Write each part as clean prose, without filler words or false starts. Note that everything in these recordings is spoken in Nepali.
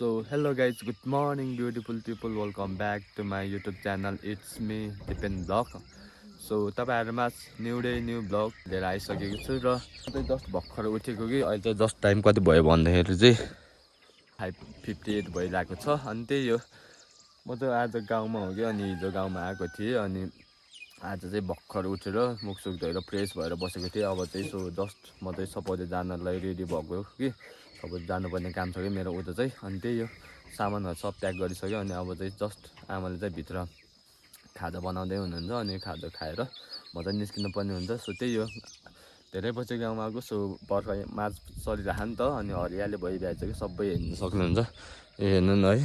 So hello guys, good morning beautiful people, welcome back to my YouTube channel. It's me Dipen Vlog. So तपाईहरुमा न्यू डे न्यू ब्लग लिएर आइसकेको छु र चाहिँ जस्ट भर्खर उठेको कि अहिले चाहिँ जस्ट टाइम कति भयो भन्दाखेरि चाहिँ 5:58 भइरहेको छ। अनि त्यही हो, म चाहिँ आज गाउँमा हो कि, अनि हिजो गाउँमा आएको थिएँ। अनि आज चाहिँ भर्खर उठेर मुखसुख धोएर फ्रेस भएर बसेको थिएँ। अब चाहिँ सो जस्ट म चाहिँ सपोज जानलाई रेडी भएको कि सपोज जानुपर्ने काम छ कि मेरो उता चाहिँ। अनि त्यही हो, सामानहरू सब प्याक गरिसक्यो। अनि अब चाहिँ जस्ट आमाले चाहिँ भित्र खाजा बनाउँदै हुनुहुन्छ। अनि खाजा खाएर म चाहिँ निस्किनु पर्ने हुन्छ। सो त्यही हो, धेरै पछि गाउँमा आएको। सो बर्खा माझ चलिरहेको नि त, अनि हरियाली भइरहेछ कि सबै हेर्नु सक्नुहुन्छ। हेर्नु न है,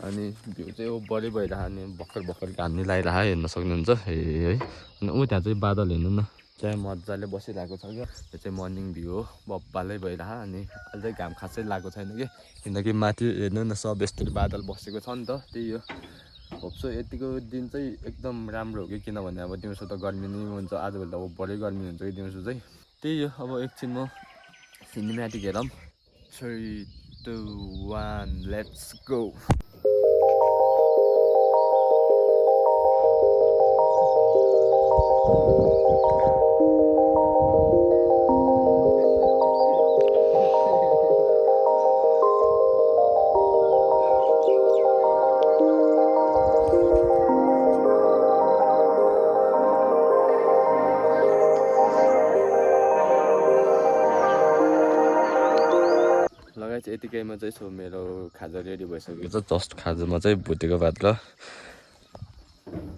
अनि भ्यू चाहिँ ओभरै भइरहेको, अनि भर्खर घाम लगाइरहेको हेर्न सक्नुहुन्छ है। अनि ऊ त्यहाँ चाहिँ बादल हेर्नु न, चाहिँ मजाले बसिरहेको छ क्या। यो चाहिँ मर्निङ भ्यू हो, बब्बालै भइरहेको। अनि अहिले चाहिँ घाम खासै लागेको छैन कि, किनकि माथि हेर्नु न सब यस्तरी बादल बसेको छ नि त। त्यही हो, होप्सो यतिको दिन चाहिँ एकदम राम्रो हो कि, किनभने अब दिउँसो त गर्मी नै हुन्छ, आजभोलि त ओभरै गर्मी हुन्छ कि दिउँसो चाहिँ। त्यही हो, अब एकछिन म सिनेम्याटिक हेरौँ। 3, 2, 1 लेट्स गो। लगाइछ यतिकैमा चाहिँ सो मेरो खाजा रेडी भइसकेको छ। जस्ट खाजामा चाहिँ भुटेको भात र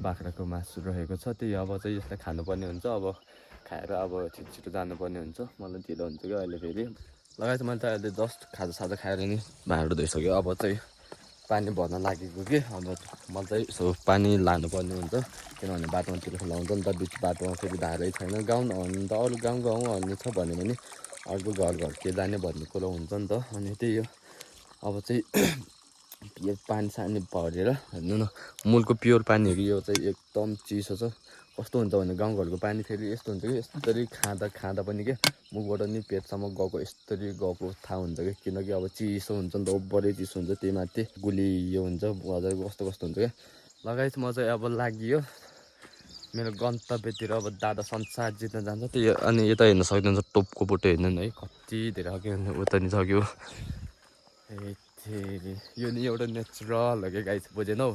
बाख्राको मासु रहेको छ। त्यही अब चाहिँ यसलाई खानुपर्ने हुन्छ। अब खाएर अब छिटो जानुपर्ने हुन्छ, मलाई ढिलो हुन्छ कि अहिले फेरि। लगाइछ मैले चाहिँ अहिले जस्ट खाजा खाएर नि भाँडो धोइसक्यो। अब चाहिँ पानी भर्न लागेको कि, अब म चाहिँ सो पानी लानुपर्ने हुन्छ, किनभने बाटोमा तिर्खा लाउँछ नि त। बिच बाटोमा फेरि धारै छैन। गाउँ त अरू गाउँ छ भन्यो भने अर्को घर के जाने भन्ने कुरो हुन्छ नि त। अनि त्यही हो, अब चाहिँ प्योर पानी सानी भरेर हेर्नु न, मुलको प्योर पानी हो कि यो चाहिँ, एकदम चिसो छ। कस्तो हुन्छ भने गाउँघरको पानी फेरि यस्तो हुन्छ कि, यस्तरी खाँदा पनि क्या मुखबाट नि पेटसम्म गएको, यस्तरी गएको थाहा हुन्छ कि, किनकि अब चिसो हुन्छ नि त, ओभरै चिसो हुन्छ। त्यही माथि गुली यो हुन्छ, हजुर कस्तो हुन्छ क्या। लगाइछ म चाहिँ अब लागियो मेरो गन्तव्यतिर। अब दादा संसार जित्न जान्छ त्यही। अनि यता हेर्न सक्नुहुन्छ टोपको बोटो हेर्नु न है, कति धेरै अघि उता नि सक्यो। यो नि एउटा नेचुरल हो क्या गाइस, बुझेनौ।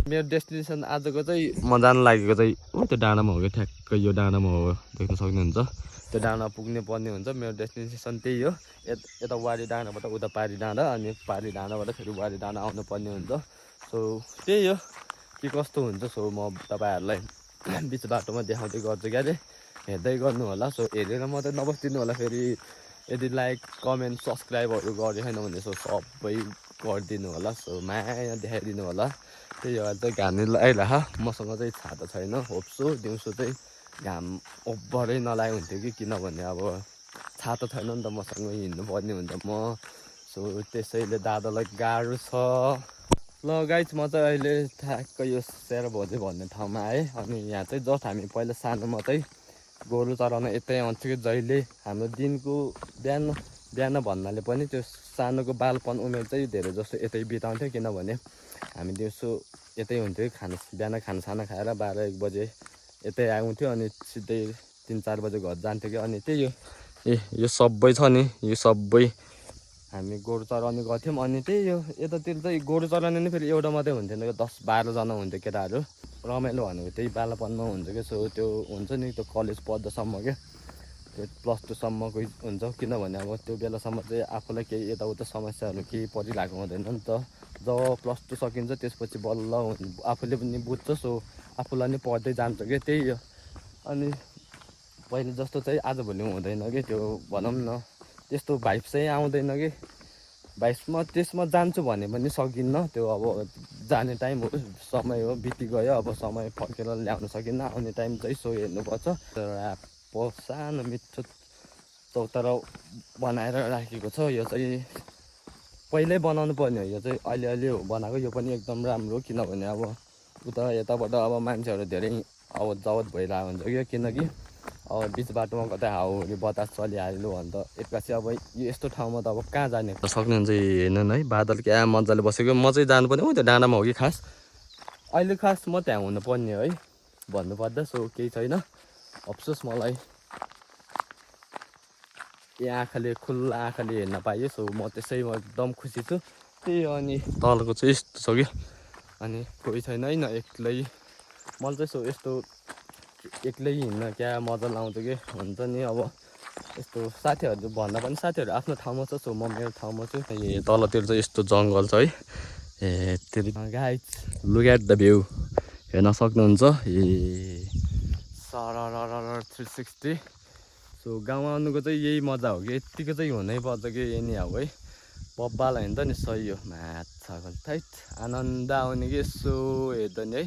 मेरो डेस्टिनेसन आजको चाहिँ म जानु लागेको चाहिँ त्यो डाँडामा हो क्या, ठ्याक्कै यो डाँडामा हो, देख्न सक्नुहुन्छ। त्यो डाँडा पुग्ने पर्ने हुन्छ। मेरो डेस्टिनेसन त्यही हो, यता वारी डाँडाबाट उता पारी डाँडा, अनि पारी डाँडाबाट फेरि वारी डाँडा आउनु पर्ने हुन्छ। सो त्यही हो, के कस्तो हुन्छ सो म तपाईँहरूलाई बिच बाटोमा देखाउँदै गर्छु क्या, हेर्दै गर्नु होला। सो हेरेर मात्रै नबस्दिनु होला, फेरि यदि लाइक कमेन्ट सब्सक्राइबहरू गरेको छैन भने सो सबै गरिदिनु होला। सो माया देखाइदिनु होला। त्यही हो, चाहिँ घाम लगाइरह, मसँग चाहिँ छाता छैन। होप्सो दिउँसो चाहिँ घाम ओभरै नलागे हुन्थ्यो कि, किनभने अब छाता छैन नि त, मसँग हिँड्नु पर्ने हुन्छ म। सो त्यसैले दादालाई गाह्रो छ। ल गाइस, म चाहिँ अहिले ठ्याक्कै यो शेरभोजे भन्ने ठाउँमा आएँ। अनि यहाँ चाहिँ जस्ट हामी पहिला सानोमा चाहिँ गोरु चराउन यतै आउँथ्यो कि जहिले। हाम्रो दिनको बिहान भन्नाले पनि त्यो सानोको बालपन उमेर चाहिँ धेरै जस्तो यतै बिताउँथ्यो, किनभने हामी दिउँसो यतै हुन्थ्यो। बिहान खानासाना खाएर 12-1 बजे यतै आउँथ्यो, अनि सिधै 3-4 बजे घर जान्थ्यो कि। अनि त्यही हो, यो सबै छ नि, यो सबै हामी गोरु चराउने गर्थ्यौँ। अनि त्यही हो, यतातिर चाहिँ गोरु चराउने नि फेरि एउटा मात्रै हुन्थेन क्या, 10-12 जना हुन्थ्यो केटाहरू। रमाइलो भनेको त्यही बालपनमा हुन्छ क्या। सो त्यो हुन्छ नि, त्यो कलेज पढ्दासम्म क्या, त्यो +2 सम्मको हुन्छ। किनभने अब त्यो बेलासम्म चाहिँ आफूलाई केही यताउता समस्याहरू केही परिरहेको हुँदैन नि त। जब +2 सकिन्छ त्यसपछि बल्ल आफूले पनि बुझ्छ। सो आफूलाई नि पढ्दै जान्छ क्या, त्यही हो। अनि पहिले जस्तो चाहिँ आजभोलि हुँदैन कि, त्यो भनौँ न त्यस्तो भाइब चाहिँ आउँदैन कि। त्यसमा जान्छु भने पनि सकिन्न, त्यो अब जाने टाइम हो, समय हो, बितिगयो। अब समय फर्केर ल्याउन सकिन्न, आउने टाइम चाहिँ सो हेर्नुपर्छ। सानो मिठो चौतारा बनाएर राखेको छ। यो चाहिँ पहिल्यै बनाउनु पर्ने हो, यो चाहिँ अहिले बनाएको। यो पनि एकदम राम्रो, किनभने अब उता यताबाट अब मान्छेहरू धेरै आवत जावत भइरहेको हुन्छ क्या, किनकि अब बिच बाटोमा कतै हाउरी बतास चलिहाल्यो भने त एक्कासी अब यो यस्तो ठाउँमा त अब कहाँ जाने सक्नुहुन्छ हेर्नु है बादल क्या मजाले बसेको म चाहिँ जानुपर्ने हो त्यो डाँडामा हो कि खास अहिले खास म त्यहाँ हुनुपर्ने है भन्नुपर्दा सो केही छैन अफसोस मलाई यहाँ आँखाले खुल्ला आँखाले हेर्न पाएँ सो म त्यसैमा एकदम खुसी छु त्यही अनि तलको चाहिँ यस्तो छ कि अनि कोही छैन होइन एक्लै मलाई चाहिँ सो यस्तो एक्लै हिँड्न क्या मजा लाउँछ कि हुन्छ नि अब यस्तो साथीहरू भन्दा पनि साथीहरू आफ्नो ठाउँमा छ सो म मेरो ठाउँमा छु ए तलतिर चाहिँ यस्तो जङ्गल छ है ए त्यो guys look at the view हेर्न सक्नुहुन्छ ए सरर 360 सो गाउँमा आउनुको चाहिँ यही मजा हो कि यत्तिको चाहिँ हुनैपर्छ कि यही अब है बब्बालाई हिँड्दा नि सही हो माछाको थैट आनन्द आउने कि यसो हेर्दा नि है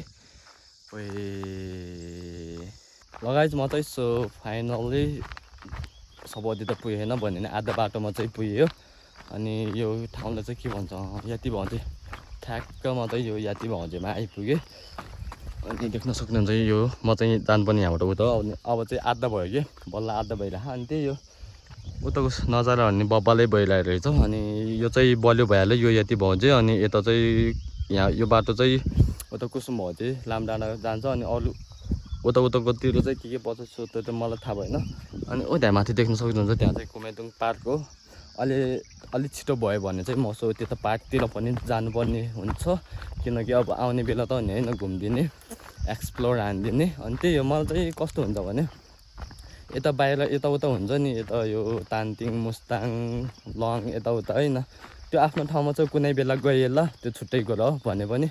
लगाइज म चाहिँ सो फाइनल्ली सबैतिर त पुगेन भने नि आधा बाटोमा चाहिँ पुग्यो अनि यो ठाउँलाई चाहिँ के भन्छ याति भन्छ ठ्याक्क म चाहिँ यो याति भौजेमा आइपुगेँ अनि देख्न सक्नुहुन्छ यो म चाहिँ जानुपर्ने यहाँबाट उता अब चाहिँ आधा भयो कि बल्ल आधा भइरहेको अनि त्यही हो उताको नजारा भन्ने बब्बालै भइरहेको रहेछ अनि यो चाहिँ बलियो भइहाल्यो यो यति भौजे अनि यता चाहिँ यहाँ यो बाटो चाहिँ उता कुसुम भौजे लामडाँडा जान्छ अनि अरू उताकोतिर चाहिँ के पर्छ सो त्यो चाहिँ मलाई थाहा भएन अनि त्यहाँ माथि देख्न सक्नुहुन्छ त्यहाँ चाहिँ कुमेदुङ पार्क हो अलि छिटो भयो भने चाहिँ म सो त्यता पार्कतिर पनि जानुपर्ने हुन्छ किनकि अब आउने बेला त नि होइन घुमिदिने एक्सप्लोर हानिदिने अनि त्यही हो मलाई चाहिँ कस्तो हुन्छ भने यता बाहिर यताउता हुन्छ नि यता यो तानतिङ मुस्ताङ लङ यताउता होइन त्यो आफ्नो ठाउँमा चाहिँ कुनै बेला गए ल त्यो छुट्टै कुरा हो भने पनि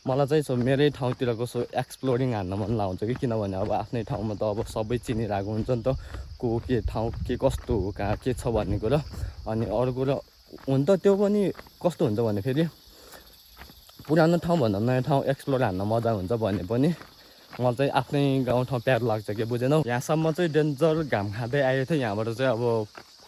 मलाई चाहिँ सो मेरै ठाउँतिरको सो एक्सप्लोरिङ हान्न मन लाउँछ कि किनभने अब आफ्नै ठाउँमा त अब सबै चिनिरहेको हुन्छ नि त को के ठाउँ के कस्तो हो कहाँ के छ भन्ने कुरा अनि अरू कुरा हुन त त्यो पनि कस्तो हुन्छ भने फेरि पुरानो ठाउँभन्दा नयाँ ठाउँ एक्सप्लोर हान्न मजा हुन्छ भने पनि मलाई चाहिँ आफ्नै गाउँठाउँ प्यारो लाग्छ कि बुझेनौ यहाँसम्म चाहिँ डेन्जर घाम खाँदै आएको थियो यहाँबाट चाहिँ अब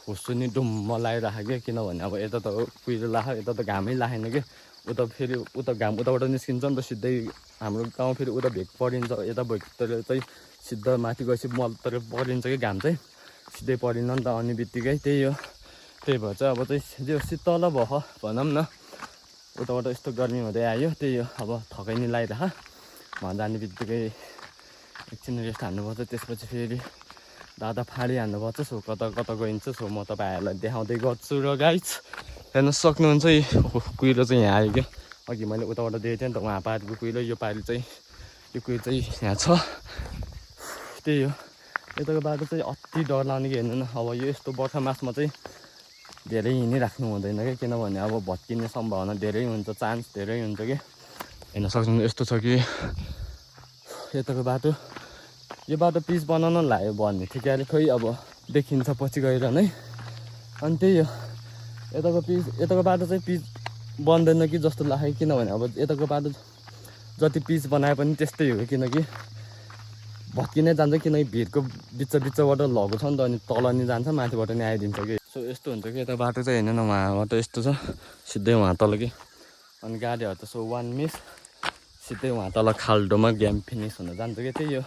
खुसुनी डुम्म लगाइराखेको कि किनभने अब यता त कुहिरो लाग्यो यता त घामै लागेन कि उता फेरि उता घाम उताबाट निस्किन्छ नि त सिधै हाम्रो गाउँ फेरि उता भेग परिन्छ यता भेगतिर चाहिँ सिधा माथि गएपछि मलतिर परिन्छ कि घाम चाहिँ सिधै परिन नि त अनि बित्तिकै त्यही हो त्यही भएर चाहिँ अब चाहिँ जो शीतल भयो भनौँ न उताबाट यस्तो गर्मी हुँदै आयो त्यही हो अब थकाइ नि लगाइरह जाने बित्तिकै एकछिन रेस्ट हान्नुपर्छ त्यसपछि फेरि दादा फाडी हान्नुपर्छ सो कता कता गइन्छ सो म तपाईँहरूलाई देखाउँदै गर्छु र गाइज हेर्न सक्नुहुन्छ कुहिरो चाहिँ यहाँ आयो क्या अघि मैले उताबाट दिएको थिएँ नि त उहाँ पारिको कुहिरो यो पारि चाहिँ यो कुहिरो चाहिँ यहाँ छ त्यही हो यताको बाटो चाहिँ अति डर लाग्ने कि हेर्नु न अब यो यस्तो बर्खा मासमा चाहिँ धेरै हिँडिराख्नु हुँदैन कि किनभने अब भत्किने सम्भावना धेरै हुन्छ चान्स धेरै हुन्छ कि हेर्न सक्नुहुन्छ यस्तो छ कि यताको बाटो यो बाटो पिच बनाउन लाग्यो भन्ने ठिकै अरे खोइ अब देखिन्छ पछि गएर नै अनि त्यही हो यताको बाटो चाहिँ पिच बन्दैन कि जस्तो लाग्यो किनभने अब यताको बाटो जति पिच बनाए पनि त्यस्तै हो किनकि भत्किनै जान्छ किनकि भिरको बिचबाट लगेको छ नि त अनि तल नि जान्छ माथिबाट नि आइदिन्छ कि सो यस्तो हुन्छ कि यता बाटो चाहिँ हेर्नु न उहाँबाट यस्तो छ सिधै उहाँ तल कि अनि गाडीहरू त सो वान मिस सिधै उहाँ तल खाल्डोमा गेम फिनिस हुन जान्छ कि त्यही हो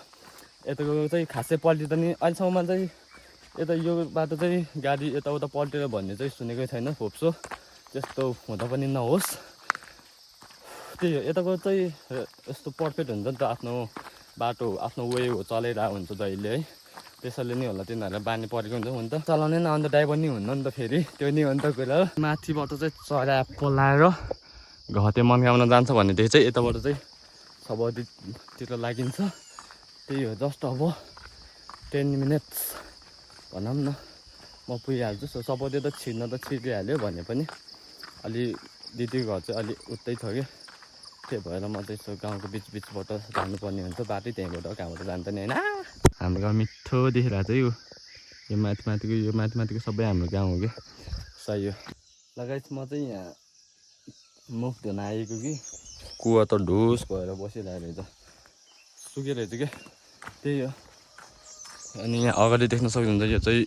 यताको चाहिँ खासै पल्टिँदा नि अहिलेसम्म चाहिँ यता यो बाटो चाहिँ गाडी यताउता पल्टेर भन्ने चाहिँ सुनेकै छैन होप्सो त्यस्तो हुँदा पनि नहोस् त्यही हो यताको चाहिँ यस्तो पर्फेक्ट हुन्छ नि त आफ्नो बाटो आफ्नो वे हो चलाइरहेको हुन्छ जहिले है त्यसैले नि होला तिनीहरूलाई बानी परेको हुन्छ हुन त चलाउने न अन्त ड्राइभर नि हुन्न नि त फेरि त्यो नि हो नि त कुरा माथिबाट चाहिँ चरा पोलाएर घटे मनकाउन जान्छ भनेदेखि चाहिँ यताबाट चाहिँ सबैतिर लागिन्छ त्यही हो जस्ट अब 10 मिनट्स भनौँ न म पुगिहाल्छु सो सबैतिर त छिर्न त छिरिहाल्यो भने पनि अलि दिदीको घर चाहिँ अलि उतै छ कि त्यही भएर म चाहिँ यसो गाउँको बिचबाट जानुपर्ने हुन्छ बाटै त्यहीँबाट कहाँबाट जान्छ नि होइन हाम्रो गाउँ मिठो देखिरहेको चाहिँ यो माथिको सबै हाम्रो गाउँ हो कि सही हो लगायत म चाहिँ यहाँ मुख धुन आएको कि कुवा त ढुस भएर बसिरहेको रहेछ सुकेर रहेछ क्या त्यही हो अनि यहाँ अगाडि देख्न सक्नुहुन्छ यो चाहिँ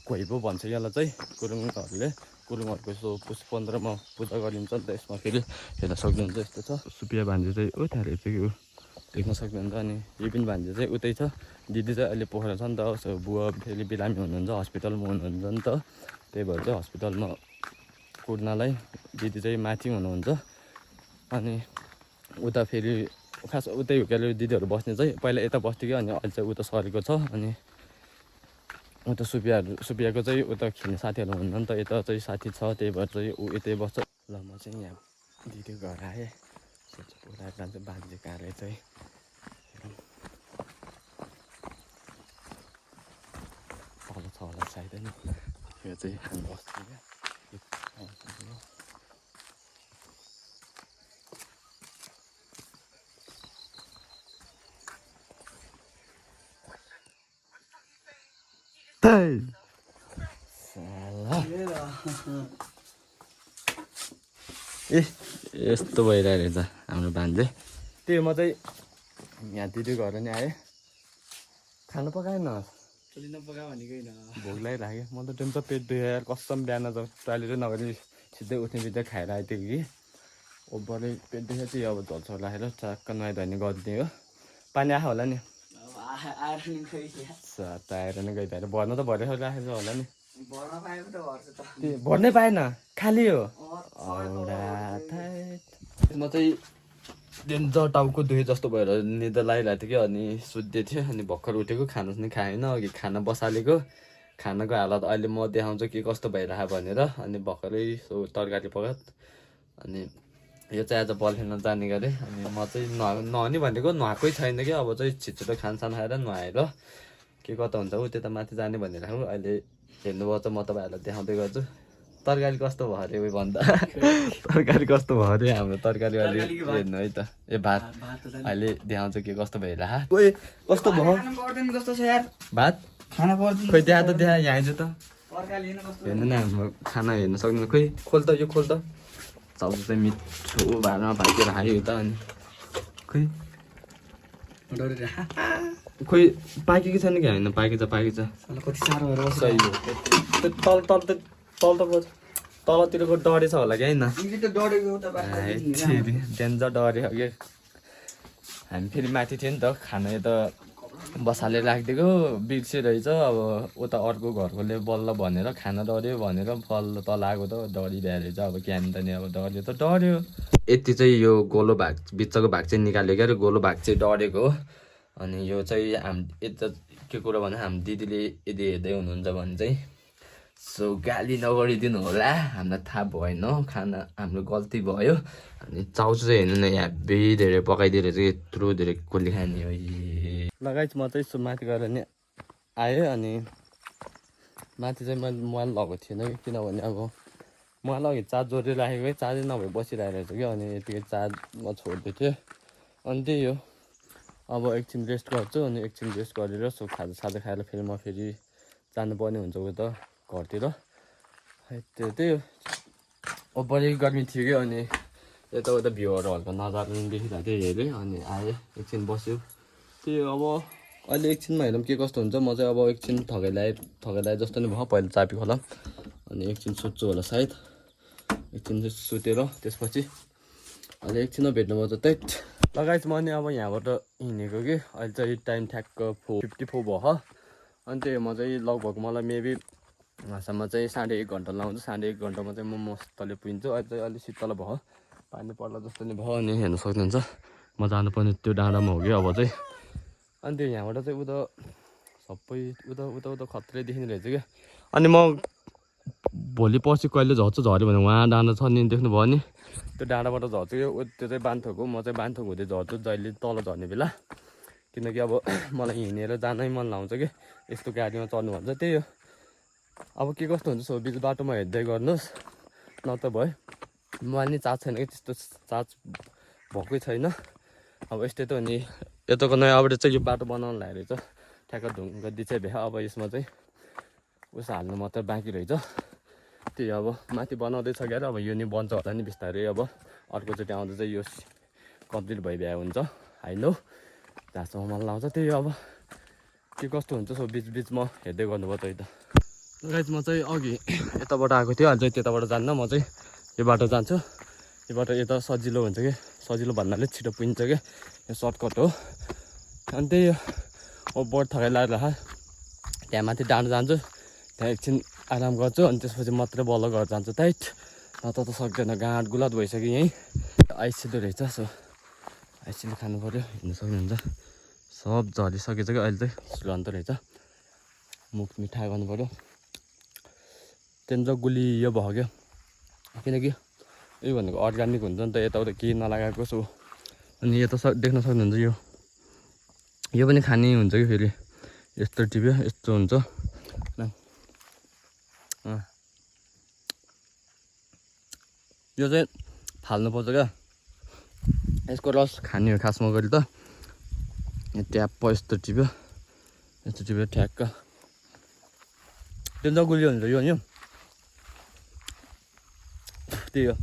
खोइ पो भन्छ यसलाई चाहिँ गुरुङहरूको यसो पुस 15मा पूजा गरिन्छ नि त यसमा फेरि हेर्न सक्नुहुन्छ यस्तो छ सुपिया भान्जी चाहिँ त्यहाँ रहेछ कि देख्न सक्नुहुन्छ। अनि यो पनि भान्जी चाहिँ उतै छ, दिदी चाहिँ अहिले पोखरा छ नि त, बुवा फेरि बिरामी हुनुहुन्छ, हस्पिटलमा हुनुहुन्छ नि त, त्यही भएर चाहिँ हस्पिटलमा कुर्नलाई दिदी चाहिँ माथि हुनुहुन्छ। अनि उता फेरि खास उतै हुर्केर दिदीहरू बस्ने चाहिँ पहिला यता बस्थ्यो कि, अनि अहिले चाहिँ उता सरेको छ। अनि उता सुपियाको चाहिँ उता खेल्ने साथीहरू हुन्न नि त, यता चाहिँ साथी छ, त्यही भएर चाहिँ ऊ यतै बस्छ। ल म चाहिँ यहाँ दिदीको घर आएँ, पुरा जान्छ बाजे कहाँले चाहिँ तल छ होला सायद नि, यो चाहिँ हामी बस्छौँ क्या। ए यस्तो भइरहेको रहेछ हाम्रो भान्जे। त्यही म चाहिँ यहाँ दिदीको घर नि आएँ, खाना पकाएन भोक लागिराख्यो। म त टेन्सन पेट दुखेर कसम बिहान त टोइलेटै नगरी सिधै उठ्ने बित्तिकै खाएर आइदिएको कि ओभरै पेट दुख्यो। त्यही अब झोलसोल राखेर चक्क नुहाइ धुवाइ गरिदिएँ हो। पानी आयो होला नि आएर नै गइदिएर भर्नु त भरेर राखेको होला नि, भर्नै पाएन खाली हो। म चाहिँ डेन्जर टाउको दुखे जस्तो भएर निद्रा लागिरहेको थियो कि, अनि सुत्दै थियो। अनि भर्खर उठेको, खाना पनि खाएन, अघि खाना बसालेको, खानाको हालत अहिले म देखाउँछु के कस्तो भइरहेको भनेर। अनि भर्खरै सो तरकारी पकायो। अनि यो चाहिँ आज बल खेल्न जाने गरेँ। अनि म चाहिँ नुहाउने भनेको नुहाएकै छैन कि, अब चाहिँ छिटो खानसान खाएर नुहाएर के कता हुन्छ ऊ त्यता माथि जाने भनिरहेको। अहिले हेर्नुभयो त म तपाईँहरूलाई देखाउँदै गर्छु तरकारी कस्तो भयो अरे। उयो भन्दा तरकारी कस्तो भयो अरे, हाम्रो तरकारी अहिले हेर्नु है त। ए भात अहिले देखाउँछु के कस्तो भइरहेको। ओए कस्तो भयो भात खाना पर्दैन, खोइ त्यहाँ त त्यहाँ यहाँ आइज त हेर्नु न, हाम्रो खाना हेर्नु सक्नु। खोइ खोल त यो खोल त, चाउचाउ चाहिँ मिठो भाँडामा भाइतिर खायो त। अनि खोइ पाकेको छैन कि होइन, पाकेछ कति साह्रो भएर सही हो। तलतिरको डढेछ होला कि होइन, डेन्जर डढेको कि। हामी फेरि माथि थियो नि त, खाना यता बसालेर राखिदिएको बिर्से रहेछ। अब उता अर्को घरकोले बल्ल भनेर खाना डढ्यो भनेर बल्ल तल आएको त डढिरहेको रहेछ। अब क्यान त नि अब डढ्यो त डढ्यो। यति चाहिँ यो गोलो भाग बिचको भाग चाहिँ निकाल्यो क्या, गोलो भाग चाहिँ डढेको हो। अनि यो चाहिँ यता के कुरो भने हामी दिदीले यदि हेर्दै हुनुहुन्छ भने चाहिँ सो गाली नगरिदिनु होला, हामीलाई थाहा भएन, खाना हाम्रो गल्ती भयो। अनि चाउचाउ चाहिँ हेर्नु न हेभी धेरै पकाइदिएर चाहिँ यत्रो धेरै कसले खाने हो। लगाइछ म चाहिँ यसो माथि गएर नि आएँ। अनि माथि चाहिँ मैले मोबाइल लगाएको थिएन कि, किनभने अब मोबाइल अघि चार्ज जोडेर राखेको चार्जै नभए बसिरहेको रहेछ कि। अनि यतिकै चार्जमा छोड्दै थियो। अनि त्यही हो, अब एकछिन रेस्ट गर्छु। अनि एकछिन रेस्ट गरेर सो खाजा खाएर फेरि म फेरि जानुपर्ने हुन्छ उता घरतिर। त्यही हो, बढी गर्मी थियो कि। अनि यताउता भ्यूहरू हल्का नजारा देखिरहेको थियो, हेरेँ अनि आएँ, एकछिन बस्यो। त्यही हो, अब अहिले एकछिनमा हेरौँ के कस्तो हुन्छ। म चाहिँ अब एकछिन थकाइ जस्तो नै भयो, पहिला चापी खोला अनि एकछिन सुत्छु होला सायद। एकछिन चाहिँ सुतेर त्यसपछि अहिले एकछिनमा भेट्नुभयो त त्यही लगाइछ। म नि अब यहाँबाट हिँडेको कि अहिले चाहिँ टाइम ठ्याक्क 4:54 भयो। अनि त्यही म चाहिँ लगभग मलाई मेबी भाषामा चाहिँ 1.5 घन्टा लाउँछ। 1.5 घन्टामा चाहिँ म मस्तले पुगिन्छु। अहिले चाहिँ अलिक शीतल भयो, पानी पर्ला जस्तो नि भयो। अनि हेर्नु सक्नुहुन्छ म जानुपर्ने त्यो डाँडामा हो कि अब चाहिँ। अनि त्यो यहाँबाट चाहिँ उता सबै उता खत्रै देखिने रहेछ क्या। अनि म भोलि पर्सि कहिले झर्छु झऱ्यो भने उहाँ डाँडा छ नि, देख्नुभयो नि, त्यो डाँडाबाट झर्छु कि त्यो चाहिँ बान्थोक हो। म चाहिँ बान्थोक हुँदै झर्छु जहिले तल झर्ने बेला, किनकि अब मलाई हिँडेर जानै मन लाउँछ कि, यस्तो गाडीमा चढ्नु भन्छ। त्यही हो, अब के कस्तो हुन्छ सो बिच बाटोमा हेर्दै गर्नुहोस्। न त भयो मोबाइल नि चार्ज छैन कि, त्यस्तो चार्ज भएकै छैन। अब यस्तै त हो नि, यताको नयाँ अपडेट चाहिँ यो बाटो बनाउनु लागेको रहेछ, ठ्याक्क ढुङ्गा दिछे भ्या। अब यसमा चाहिँ उस हाल्नु मात्रै बाँकी रहेछ। त्यही अब माथि बनाउँदैछ क्या, अब यो नि बन्छ होला नि बिस्तारै। अब अर्कोचोटि आउँदा चाहिँ यो कम्प्लिट भइभ्या हुन्छ, होइन जहाँसम्म मन लाउँछ। त्यही अब के कस्तो हुन्छ सो बिचमा हेर्दै गर्नुभयो त। गाइस म चाहिँ अघि यताबाट आएको थियो, अझै त्यताबाट जान्न, म चाहिँ यो बाटो जान्छु। योबाट यता सजिलो हुन्छ कि सजिलो भन्नाले छिटो पुगिन्छ कि यो सर्टकट हो अनि त्यही हो बोर्ड थकाइ लागेर त्यहाँ माथि डाँडो जान्छु त्यहाँ एकछिन आराम गर्छु अनि त्यसपछि मात्रै बल्ल घर जान्छु टाइट त सक्दैन गाँठ गुलाट भइसक्यो यहीँ आइसिलो रहेछ सो आइसिलो खानु पऱ्यो हेर्नु सक्नुहुन्छ सब झरिसकेछ कि अहिले चाहिँ सुगन्ध रहेछ मुख मिठा गर्नु पऱ्यो त्यहाँदेखि गुलियो भयो क्या किनकि यो भनेको अर्ग्यानिक हुन्छ नि त यताउता केही नलागाएको छु अनि यता देख्न सक्नुहुन्छ यो पनि खाने हुन्छ कि फेरि यस्तो टिप्यो यस्तो हुन्छ यो चाहिँ फाल्नुपर्छ क्या यसको रस खाने हो खासमा गरी त ट्याप यस्तो टिप्यो ठ्याक्क त्यो गुलियो हुन्छ यो नि त्यही हो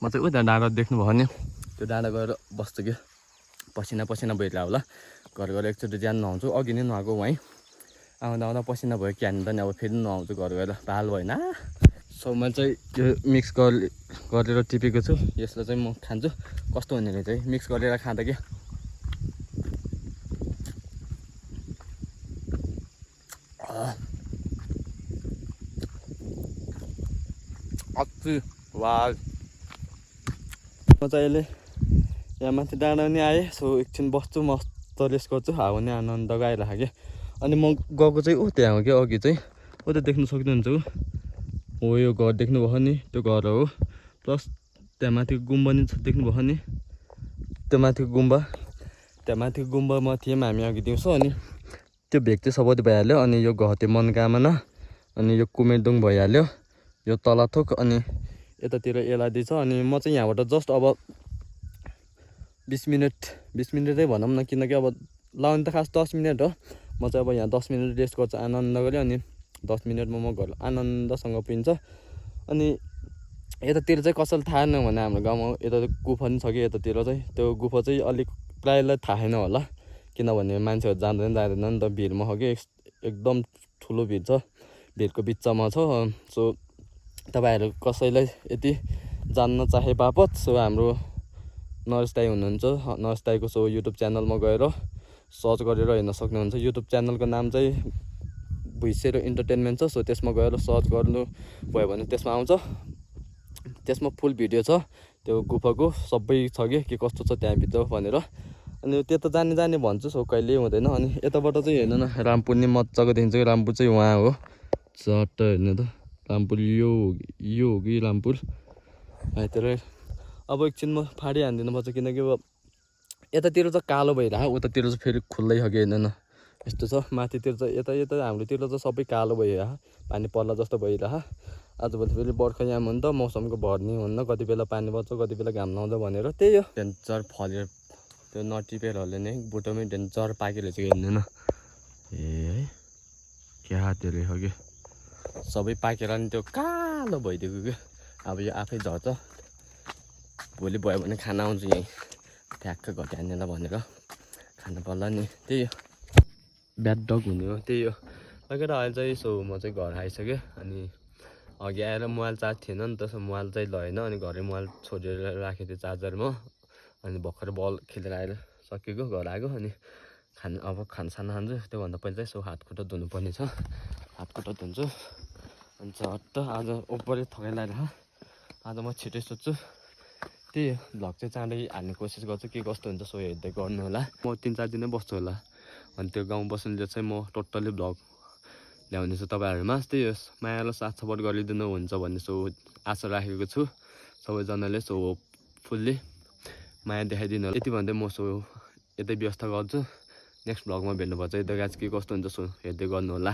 म चाहिँ उता डाँडा देख्नुभयो नि त्यो डाँडा गएर बस्छु क्या पसिना भइरहेको होला घर एकचोटि ज्यान नुहाउँछु अघि नै नुहाएको वहीँ आउँदा पसिना भयो कि हान्दा नि अब फेरि नुहाउँछु घर गएर भाल भएन सो मैले चाहिँ यो मिक्स गरेर टिपेको छु यसलाई चाहिँ म खान्छु कस्तो हुने रहेछ है मिक्स गरेर खाँदा क्या वाह म चाहिँ अहिले यहाँ माथि डाँडा पनि आएँ सो एकछिन बस्छु मस्त रेस्ट गर्छु हावा नि आनन्द आइरहेको क्या अनि म गएको चाहिँ त्यहाँ हो क्या अघि चाहिँ उता देख्नु सक्नुहुन्छ हो यो घर देख्नुभयो नि त्यो घर हो प्लस त्यहाँ माथिको गुम्बा नि देख्नुभयो नि त्यो माथिको गुम्बामा थियौँ हामी अघि दिउँसो अनि त्यो भेग चाहिँ सबैले भइहाल्यो अनि यो घटे मनोकामना अनि यो कुमेरदुङ भइहाल्यो यो तलाथोक अनि यतातिर एलादी छ अनि म चाहिँ यहाँबाट जस्ट अब 20 मिनटै भनौँ न किनकि अब लाउनु त खास 10 मिनट हो म चाहिँ अब यहाँ 10 मिनट रेस्ट गर्छु आनन्द गऱ्यो अनि 10 मिनटमा म घर आनन्दसँग पुगिन्छ अनि यतातिर चाहिँ कसैलाई थाहा न भने हाम्रो गाउँमा यता गुफा पनि छ कि यतातिर चाहिँ त्यो गुफा चाहिँ अलिक प्रायःलाई थाहा छैन होला किनभने मान्छेहरू जाँदैन नि त भिडमा हो कि एकदम ठुलो भिड छ भिडको बिचमा छ सो तपाईँहरू कसैलाई यति जान्न चाहे बापत सो हाम्रो नरेश दाई हुनुहुन्छ नरेश दाईको सो युट्युब च्यानलमा गएर सर्च गरेर हेर्न सक्नुहुन्छ युट्युब च्यानलको नाम चाहिँ भुइँसेरो इन्टरटेनमेन्ट छ सो त्यसमा गएर सर्च गर्नु भयो भने त्यसमा आउँछ त्यसमा फुल भिडियो छ त्यो गुफाको सबै छ कि कस्तो छ त्यहाँभित्र भनेर अनि त्यता जाने भन्छु सो कहिले हुँदैन अनि यताबाट चाहिँ हेर्नु न रामपुर नि मजाको देखिन्छ कि रामपुर चाहिँ उहाँ हो चट्ट हेर्नु त रामपुर यो हो कि रामपुर यतातिर अब एकछिन म फाडी हानिदिनुपर्छ किनकि अब यतातिर चाहिँ कालो भइरहेको उतातिर चाहिँ फेरि खुल्लै हो कि हेर्नु न यस्तो छ माथितिर चाहिँ यता हाम्रोतिर चाहिँ सबै कालो भइरहेको पानी पर्ला जस्तो भइरहेको आजभोलि फेरि बर्खायाम हो नि त मौसमको भर्नी हुन्न कति बेला पानी पर्छ कति बेला घाम नआउँछ भनेर त्यही हो डेन्जर फलेर त्यो नटिपेरहरूले नै बुटोमै डेन्जर पाकेर चाहिँ हेर्नु न ए क्या त्यसले हो कि सबै पाकेर नि त्यो कालो भइदिएको क्या अब यो आफै झर्छ भोलि भयो भने खाना आउँछ यहीँ ठ्याक्क घट्यानेर भनेर खानु पर्ला नि त्यही हो ब्याड डग हुने हो त्यही हो लगेर अहिले चाहिँ यसो म चाहिँ घर आइसकेँ अनि अघि आएर मोबाइल चार्ज थिएन नि त्यसो मोबाइल चाहिँ लगेन अनि घरै मोबाइल छोडेर राखेको थिएँ चार्जरमा अनि भर्खर बल खेलेर आएर सकिएको घर आएको अनि अब खानसाना खान्छु त्योभन्दा पहिला चाहिँ यसो हातखुट्टा धुनुपर्ने छ हातखुट्टा धुन्छु अनि झट्ट आज ओभरै थकाइ लागेर आज म छिटै सुत्छु त्यही भ्लग चाहिँ चाँडै हाल्ने कोसिस गर्छु के कस्तो हुन्छ सो हेर्दै गर्नु होला म 3-4 दिनै बस्छु होला अनि त्यो गाउँ बस्नेले चाहिँ म टोटल्ली भ्लग ल्याउने छु तपाईँहरूमा त्यही हो माया र साथ सपोर्ट गरिदिनु हुन्छ भन्ने सो आशा राखेको छु सबैजनाले सो फुल्ली माया देखाइदिनु होला यति भन्दै म सो यतै व्यवस्था गर्छु नेक्स्ट भ्लगमा भेट्नुपर्छ यता गाछ के कस्तो हुन्छ सो हेर्दै गर्नु होला